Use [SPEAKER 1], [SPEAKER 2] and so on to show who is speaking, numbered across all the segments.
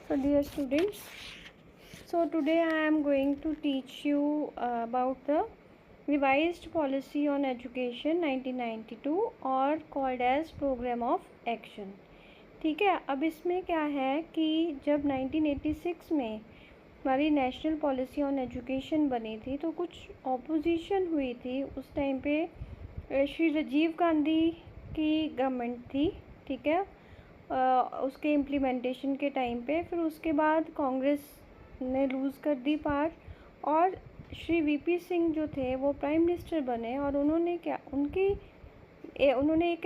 [SPEAKER 1] So dear students, so today I am going to teach you about the revised policy on education 1992 और called as program of action. ठीक है, अब इसमें क्या है कि जब 1986 में हमारी नेशनल पॉलिसी ऑन एजुकेशन बनी थी तो कुछ ऑपोजिशन हुई थी। उस टाइम पे श्री राजीव गांधी की गवर्नमेंट थी, ठीक है, उसके इम्प्लीमेंटेशन के टाइम पे। फिर उसके बाद कांग्रेस ने लूज़ कर दी पार और श्री वीपी सिंह जो थे वो प्राइम मिनिस्टर बने और उन्होंने उन्होंने एक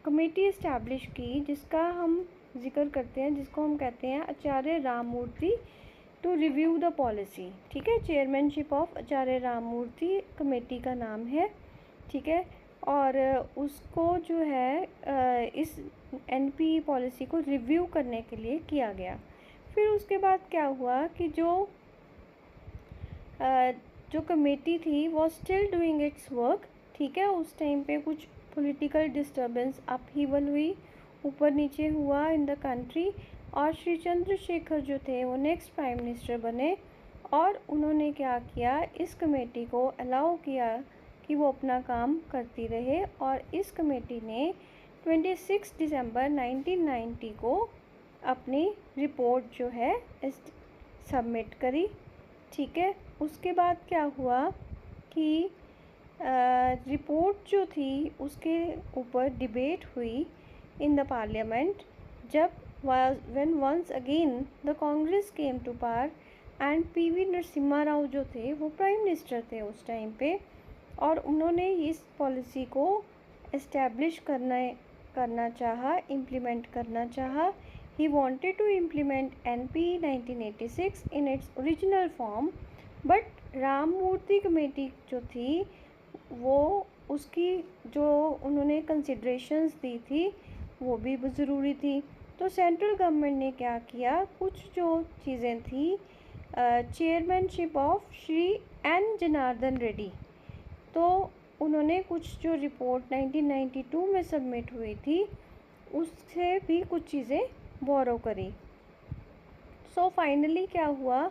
[SPEAKER 1] कमेटी इस्टेब्लिश की जिसका हम जिक्र करते हैं, जिसको हम कहते हैं Acharya Ramamurti to review the policy. ठीक है, chairmanship of Acharya Ramamurti committee का नाम है। ठीक है, और उसको जो है इस एनपी पॉलिसी को रिव्यू करने के लिए किया गया। फिर उसके बाद क्या हुआ कि जो कमेटी थी वो स्टिल डूइंग इट्स वर्क। ठीक है, उस टाइम पे कुछ पॉलिटिकल डिस्टर्बेंस अपहीवल हुई, ऊपर नीचे हुआ इन द कंट्री, और श्री चंद्रशेखर जो थे वो नेक्स्ट प्राइम मिनिस्टर बने और उन्होंने क्या किया, इस कमेटी को अलाउ किया कि वो अपना काम करती रहे। और इस कमेटी ने 26 दिसंबर 1990 को अपनी रिपोर्ट जो है सबमिट करी। ठीक है, उसके बाद क्या हुआ कि रिपोर्ट जो थी उसके ऊपर डिबेट हुई इन द पार्लियामेंट जब when once again the Congress came to power and PV Narasimha Rao जो थे वो प्राइम मिनिस्टर थे उस टाइम पे, और उन्होंने इस पॉलिसी को इस्टेब्लिश करना चाहा, इम्प्लीमेंट करना चाहा। He wanted to implement NP 1986 in its original form, but Ramamurthy committee जो थी वो उसकी जो उन्होंने कंसिडरेशंस दी थी वो भी ज़रूरी थी। तो सेंट्रल गवर्नमेंट ने क्या किया, कुछ जो चीज़ें थी, चेयरमैनशिप ऑफ श्री एन जनार्दन रेड्डी, तो उन्होंने कुछ जो रिपोर्ट 1992 में सबमिट हुई थी उससे भी कुछ चीज़ें बोरो करी। सो फाइनली क्या हुआ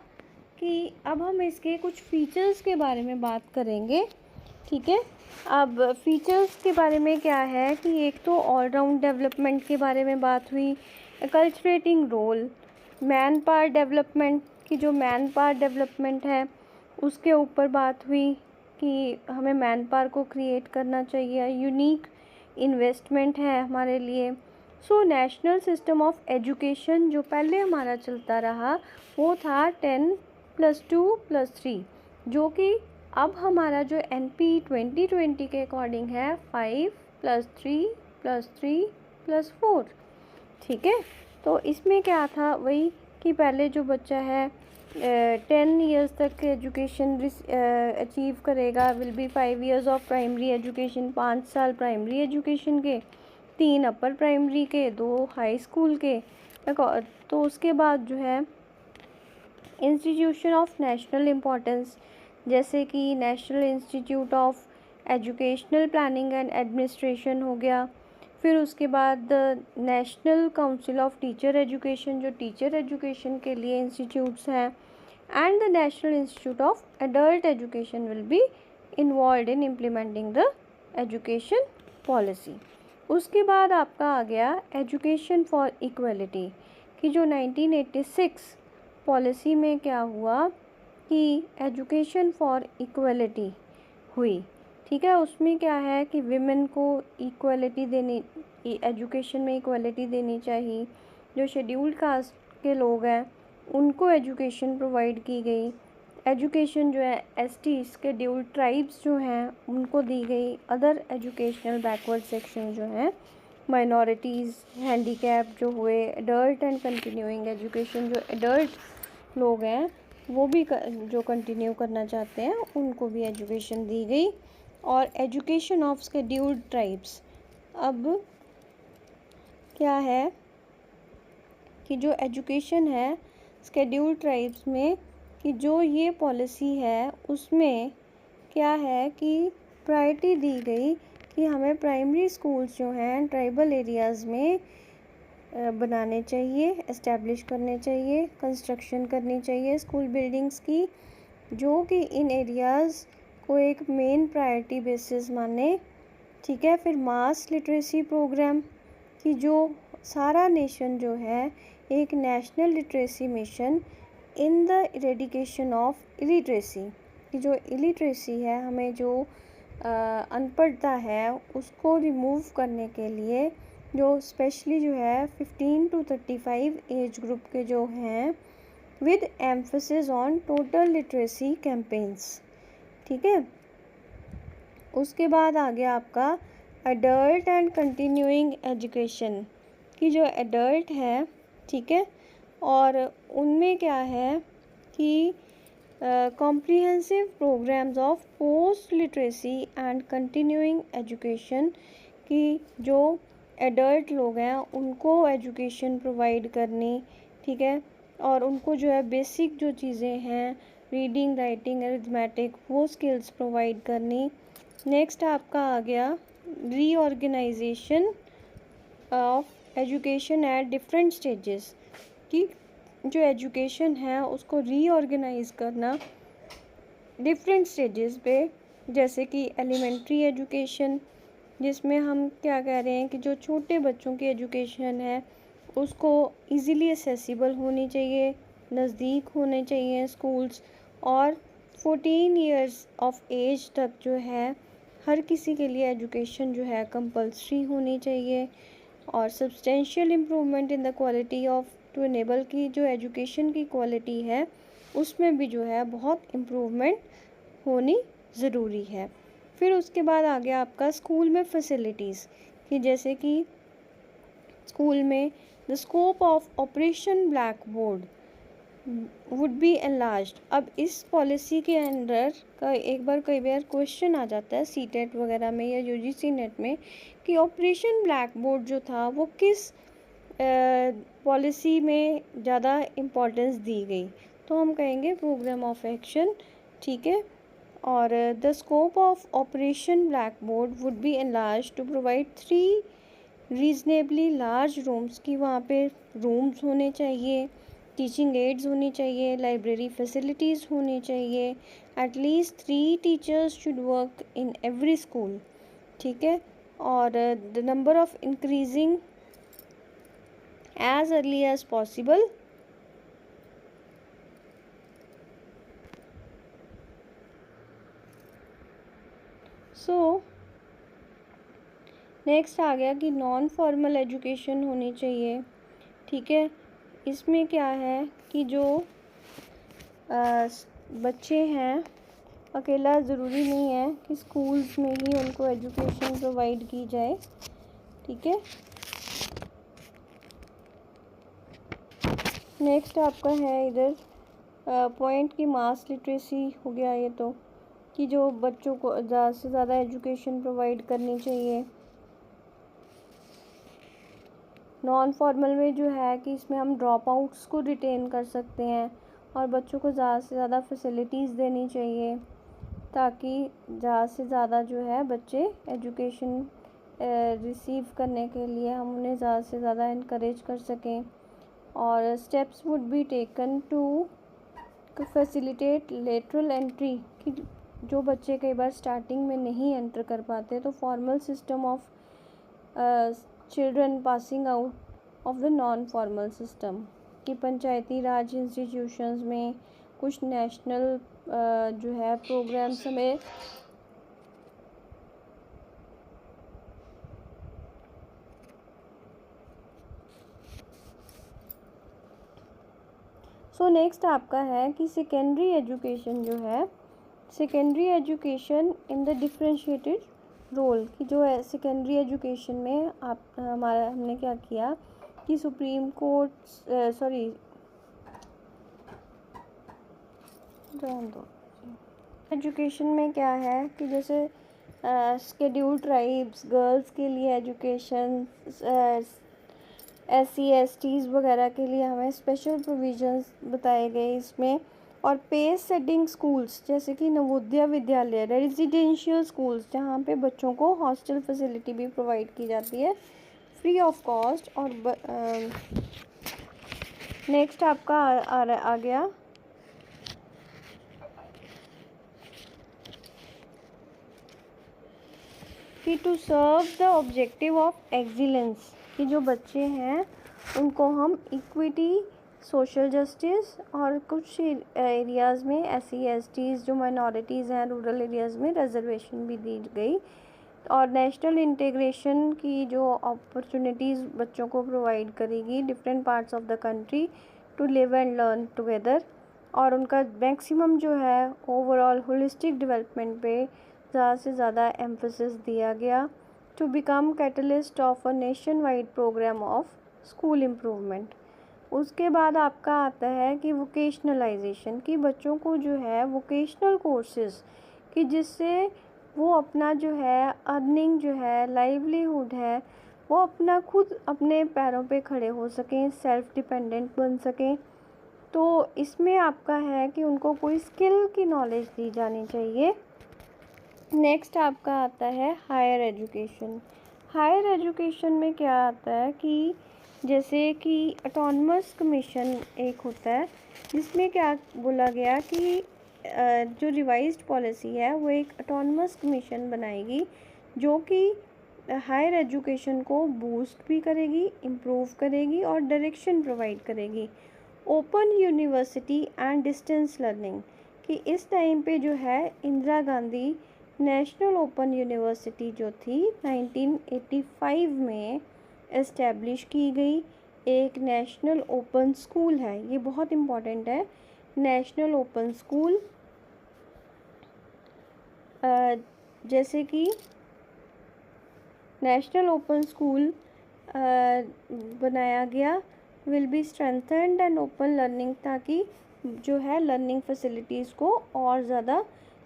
[SPEAKER 1] कि अब हम इसके कुछ फीचर्स के बारे में बात करेंगे। ठीक है, अब फीचर्स के बारे में क्या है कि एक तो ऑलराउंड डेवलपमेंट के बारे में बात हुई, कल्चरेटिंग रोल, मैन पावर डेवलपमेंट की जो मैन पावर डेवलपमेंट है उसके ऊपर बात हुई कि हमें मैन पावर को क्रिएट करना चाहिए, यूनिक इन्वेस्टमेंट है हमारे लिए। So national system of education जो पहले हमारा चलता रहा वो था 10+2+3, जो कि अब हमारा जो NP 2020 के अकॉर्डिंग है 5+3+3+4। ठीक है, तो इसमें क्या था, वही कि पहले जो बच्चा है 10 इयर्स तक एजुकेशन अचीव करेगा, will be 5 years of primary education, 5 साल प्राइमरी एजुकेशन के, 3 अपर प्राइमरी के, 2 हाई स्कूल के। तो उसके बाद जो है इंस्टीट्यूशन ऑफ नेशनल इम्पोर्टेंस, जैसे कि national institute of educational planning and administration हो गया। फिर उसके बाद national council of teacher education जो टीचर एजुकेशन के लिए इंस्टीट्यूट्स हैं, and the national institute of adult education will be involve in implementing the education policy. उसके बाद आपका आ गया एजुकेशन फॉर इक्वलिटी कि जो 1986 पॉलिसी में क्या हुआ कि एजुकेशन फॉर इक्वलिटी हुई। ठीक है, उसमें क्या है कि विमेन को इक्वलिटी देनी, एजुकेशन में इक्वलिटी देनी चाहिए। जो शेड्यूल्ड कास्ट के लोग हैं उनको एजुकेशन प्रोवाइड की गई। एजुकेशन जो है ST शेड्यूल्ड ट्राइब्स जो हैं उनको दी गई। अदर एजुकेशनल बैकवर्ड सेक्शन जो हैं, माइनॉरिटीज़, हैंडीकैप जो हुए, एडल्ट एंड कंटिन्यूइंग एजुकेशन जो एडल्ट लोग हैं वो भी जो कंटिन्यू करना चाहते हैं उनको भी एजुकेशन दी गई। और एजुकेशन ऑफ शेड्यूल्ड ट्राइब्स, अब क्या है कि जो एजुकेशन है शेड्यूल्ड ट्राइब्स में कि जो ये पॉलिसी है उसमें क्या है कि प्रायोरिटी दी गई कि हमें प्राइमरी स्कूल्स जो हैं ट्राइबल एरियाज़ में बनाने चाहिए, एस्टैब्लिश करने चाहिए, कंस्ट्रक्शन करनी चाहिए स्कूल बिल्डिंग्स की, जो कि इन एरियाज़ को एक मेन प्रायोरिटी बेसिस माने। ठीक है, फिर मास लिटरेसी प्रोग्राम कि जो सारा नेशन जो है एक national literacy mission in the eradication of illiteracy, कि जो इलिटरेसी है, हमें जो अनपढ़ता है उसको रिमूव करने के लिए जो स्पेशली जो है 15 to 35 एज ग्रुप के जो हैं with emphasis on total literacy campaigns. ठीक है, उसके बाद आ गया आपका अडल्ट एंड कंटिन्यूइंग एजुकेशन कि जो एडल्ट है, ठीक है, और उनमें क्या है कि comprehensive programmes of post literacy and continuing education कि जो एडल्ट लोग हैं उनको एजुकेशन प्रोवाइड करनी। ठीक है, और उनको जो है बेसिक जो चीज़ें हैं रीडिंग, राइटिंग, अरिथमेटिक, वो स्किल्स प्रोवाइड करनी। नेक्स्ट आपका आ गया reorganisation of education at different stages कि जो एजुकेशन है उसको रीऑर्गेनाइज करना डिफरेंट स्टेजेस पे, जैसे कि एलिमेंट्री एजुकेशन जिसमें हम क्या कह रहे हैं कि जो छोटे बच्चों की एजुकेशन है उसको इजीली एक्सेसिबल होनी चाहिए, नज़दीक होने चाहिए स्कूल्स, और 14 इयर्स ऑफ एज तक जो है हर किसी के लिए एजुकेशन जो है कंपल्सरी होनी चाहिए, और substantial improvement in the quality of to enable की जो एजुकेशन की क्वालिटी है उसमें भी जो है बहुत इम्प्रूवमेंट होनी ज़रूरी है। फिर उसके बाद आ गया आपका स्कूल में फैसिलिटीज़ कि जैसे कि स्कूल में the scope of operation blackboard would B enlarged. अब इस पॉलिसी के अंडर कई बार क्वेश्चन आ जाता है सीटेट वगैरह में या यूजीसी नेट में कि ऑपरेशन ब्लैक बोर्ड जो था वो किस पॉलिसी में ज़्यादा इम्पोर्टेंस दी गई, तो हम कहेंगे प्रोग्राम ऑफ एक्शन। ठीक है, और the scope of operation blackboard would be enlarge to provide 3 reasonably large rooms की वहाँ पे रूम्स होने चाहिए, टीचिंग एड्स होनी चाहिए, लाइब्रेरी फैसिलिटीज़ होनी चाहिए, at least 3 teachers should work in every school. ठीक है, और the number of increasing as early as possible। So next आ गया कि नॉन फॉर्मल एजुकेशन होनी चाहिए। ठीक है, इसमें क्या है कि जो बच्चे हैं अकेला ज़रूरी नहीं है कि स्कूल्स में ही उनको एजुकेशन प्रोवाइड की जाए। ठीक है, नेक्स्ट आपका है इधर पॉइंट की मास लिटरेसी हो गया ये, तो कि जो बच्चों को ज़्यादा से ज़्यादा एजुकेशन प्रोवाइड करनी चाहिए। नॉन फॉर्मल में जो है कि इसमें हम ड्रॉप आउट्स को रिटेन कर सकते हैं और बच्चों को ज़्यादा से ज़्यादा फैसिलिटीज़ देनी चाहिए ताकि ज़्यादा से ज़्यादा जो है बच्चे एजुकेशन रिसीव करने के लिए हम उन्हें ज़्यादा से ज़्यादा इनकरेज कर सकें। और steps would be taken to facilitate lateral entry कि जो बच्चे कई बार स्टार्टिंग में नहीं एंटर कर पाते तो formal system of children passing out of the non formal system कि पंचायती राज इंस्टीट्यूशंस में कुछ नेशनल जो है प्रोग्राम्स हमें सो नेक्स्ट आपका है कि सेकेंडरी एजुकेशन जो है, secondary education in the differentiated role की जो है सेकेंडरी एजुकेशन में हमने क्या किया कि सुप्रीम कोर्ट एजुकेशन में क्या है कि जैसे शेड्यूल्ड ट्राइब्स गर्ल्स के लिए एजुकेशन, SC/STs वगैरह के लिए हमें स्पेशल प्रोविजंस बताए गए इसमें, और पेस सेटिंग स्कूल्स जैसे कि नवोदय विद्यालय, रेजिडेंशियल स्कूल्स जहाँ पे बच्चों को हॉस्टल फैसिलिटी भी प्रोवाइड की जाती है, फ्री ऑफ कॉस्ट। और नेक्स्ट आपका आ गया कि to serve the objective of excellence, कि जो बच्चे हैं उनको हम इक्विटी, सोशल जस्टिस और कुछ एरियाज़ में SC/STs जो माइनॉरिटीज़ हैं रूरल एरियाज़ में रिजर्वेशन भी दी गई, और नेशनल इंटीग्रेशन की जो अपॉर्चुनिटीज़ बच्चों को प्रोवाइड करेगी different parts of the country to live and learn together. और उनका मैक्सिमम जो है ओवरऑल होलिस्टिक डेवलपमेंट पे ज़्यादा से ज़्यादा एम्फेसिस दिया गया। To become catalyst of a nationwide programme of school improvement. उसके बाद आपका आता है कि वोकेशनलाइजेशन, कि बच्चों को जो है वोकेशनल कोर्सेज कि जिससे वो अपना जो है अर्निंग जो है लाइवलीहुड है वो अपना खुद अपने पैरों पे खड़े हो सकें, सेल्फ डिपेंडेंट बन सकें। तो इसमें आपका है कि उनको कोई स्किल की नॉलेज दी जानी चाहिए। नेक्स्ट आपका आता है हायर एजुकेशन। हायर एजुकेशन में क्या आता है कि जैसे कि ऑटोनमस कमीशन एक होता है जिसमें क्या बोला गया कि जो रिवाइज्ड पॉलिसी है वो एक ऑटोनमस कमीशन बनाएगी जो कि हायर एजुकेशन को बूस्ट भी करेगी, इम्प्रूव करेगी और डायरेक्शन प्रोवाइड करेगी। Open university and distance learning, कि इस टाइम पे जो है Indira Gandhi national open university जो थी 1985 में इस्टेब्लिश की गई। एक नेशनल ओपन स्कूल है, ये बहुत इम्पॉर्टेंट है, नेशनल ओपन स्कूल जैसे कि नेशनल ओपन स्कूल बनाया गया will be strengthened and open learning, ताकि जो है लर्निंग फैसिलिटीज़ को और ज़्यादा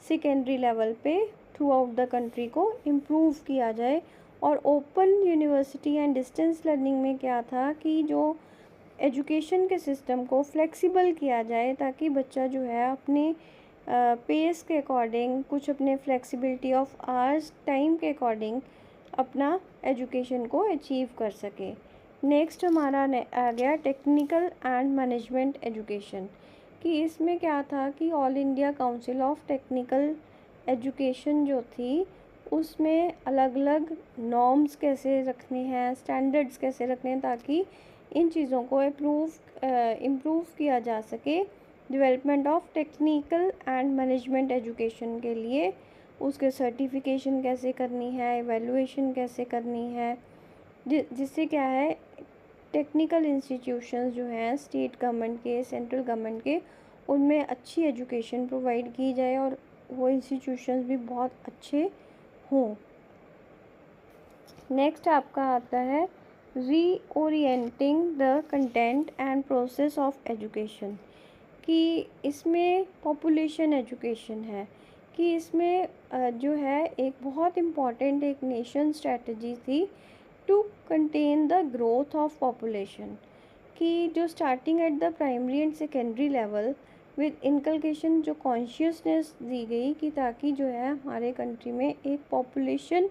[SPEAKER 1] सेकेंडरी लेवल पे थ्रू आउट द कंट्री को इम्प्रूव किया जाए। और open university and distance learning में क्या था कि जो एजुकेशन के सिस्टम को फ्लेक्सिबल किया जाए ताकि बच्चा जो है अपने पेस के अकॉर्डिंग, कुछ अपने फ्लेक्सिबिलिटी ऑफ आवर्स टाइम के अकॉर्डिंग अपना एजुकेशन को अचीव कर सके। नेक्स्ट हमारा आ गया टेक्निकल एंड मैनेजमेंट एजुकेशन, कि इसमें क्या था कि all India council of technical education जो थी उसमें अलग अलग नॉर्म्स कैसे रखने हैं, स्टैंडर्ड्स कैसे रखने हैं ताकि इन चीज़ों को इम्प्रूव किया जा सके development of technical and management education के लिए। उसके सर्टिफिकेशन कैसे करनी है, एवेलुएशन कैसे करनी है, जिससे क्या है टेक्निकल इंस्टीट्यूशंस जो हैं स्टेट गवर्नमेंट के, सेंट्रल गवर्नमेंट के, उनमें अच्छी एजुकेशन प्रोवाइड की जाए और वो इंस्टीट्यूशंस भी बहुत अच्छे हों। नेक्स्ट आपका आता है reorienting the content and process of education, कि इसमें पॉपुलेशन एजुकेशन है, कि इसमें जो है एक बहुत इम्पॉर्टेंट एक नेशन स्ट्रेटजी थी to contain the growth of population, कि जो starting at the primary and secondary level with inculcation जो कॉन्शियसनेस दी गई कि ताकि जो है हमारे कंट्री में एक पॉपुलेशन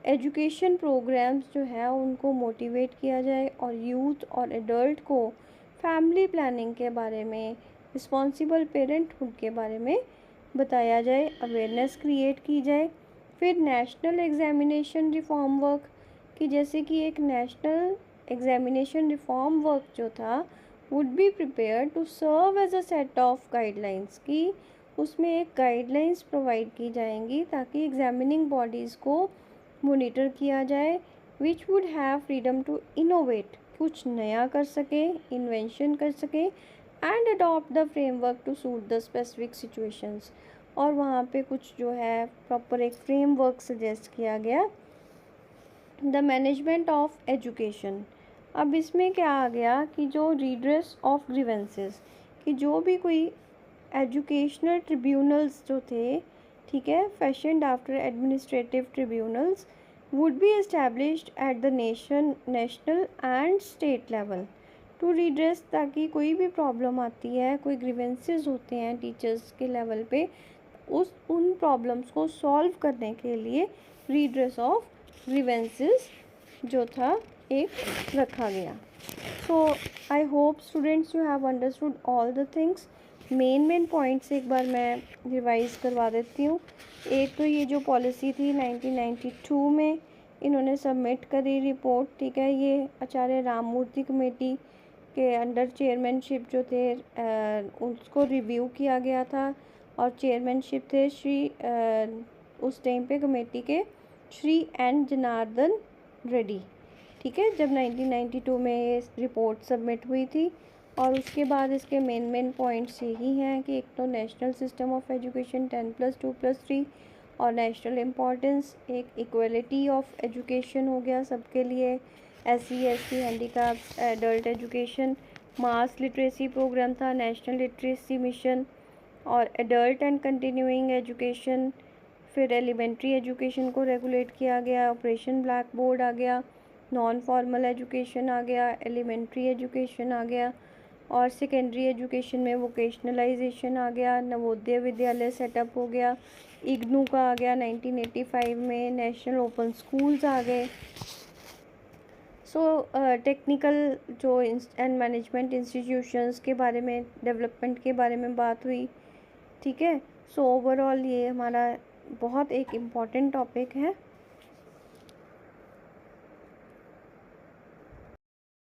[SPEAKER 1] एजुकेशन प्रोग्राम्स जो है उनको मोटिवेट किया जाए और यूथ और एडल्ट को फैमिली प्लानिंग के बारे में, रिस्पॉन्सिबल पेरेंटहुड के बारे में बताया जाए, अवेयरनेस क्रिएट की जाए। फिर नेशनल एग्जामिनेशन रिफॉर्म वर्क, कि जैसे कि एक नेशनल एग्जामिनेशन रिफॉर्म वर्क जो था would be prepare to serve as a set of guidelines, कि उसमें एक गाइडलाइंस प्रोवाइड की जाएंगी ताकि एग्जामिनिंग बॉडीज़ को मॉनिटर किया जाए, which would have freedom to innovate, कुछ नया कर सके, इन्वेंशन कर सके, and adopt the framework to suit the specific situations. और वहाँ पे कुछ जो है प्रॉपर एक फ्रेमवर्क सजेस्ट किया गया। द मैनेजमेंट ऑफ एजुकेशन, अब इसमें क्या आ गया कि जो रिड्रेस ऑफ ग्रीवेंसेस, कि जो भी कोई एजुकेशनल ट्रिब्यूनल्स जो थे, ठीक है, fashioned after administrative tribunals would be established at the national and state level to redress, ताकि कोई भी प्रॉब्लम आती है, कोई ग्रीवेंसेस होते हैं टीचर्स के लेवल पे, उन प्रॉब्लम्स को सॉल्व करने के लिए रिड्रेस ऑफ ग्रीवेंसेस जो था एक रखा गया। So I hope students you have understood all the things. Main points एक बार मैं रिवाइज़ करवा देती हूँ। एक तो ये जो पॉलिसी थी 1992 में इन्होंने सबमिट करी रिपोर्ट, ठीक है। ये आचार्य राममूर्ति कमेटी के अंडर चेयरमैनशिप जो थे उसको रिव्यू किया गया था, और चेयरमैनशिप थे उस टाइम पे कमेटी के श्री एन जनार्दन रेड्डी, ठीक है, जब 1992 में ये रिपोर्ट सबमिट हुई थी। और उसके बाद इसके मेन पॉइंट्स यही हैं कि एक तो नेशनल सिस्टम ऑफ एजुकेशन 10+2+3 और नेशनल इम्पॉर्टेंस, एक इक्वलिटी ऑफ एजुकेशन हो गया सबके लिए, SC ST handicapped adult education, mass literacy programme था, नेशनल लिटरेसी मिशन, और एडल्ट एंड कंटिन्यूइंग एजुकेशन। फिर एलिमेंट्री एजुकेशन को रेगुलेट किया गया, ऑपरेशन ब्लैक बोर्ड आ गया, नॉन फॉर्मल एजुकेशन आ गया, एलिमेंट्री एजुकेशन आ गया, और सेकेंडरी एजुकेशन में वोकेशनलाइजेशन आ गया, नवोदय विद्यालय सेटअप हो गया, इग्नू का आ गया 1985 में, नेशनल ओपन स्कूल्स आ गए। सो टेक्निकल जो एंड मैनेजमेंट इंस्टीट्यूशंस के बारे में, डेवलपमेंट के बारे में बात हुई, ठीक है। सो ओवरऑल ये हमारा बहुत एक इम्पॉर्टेंट टॉपिक है।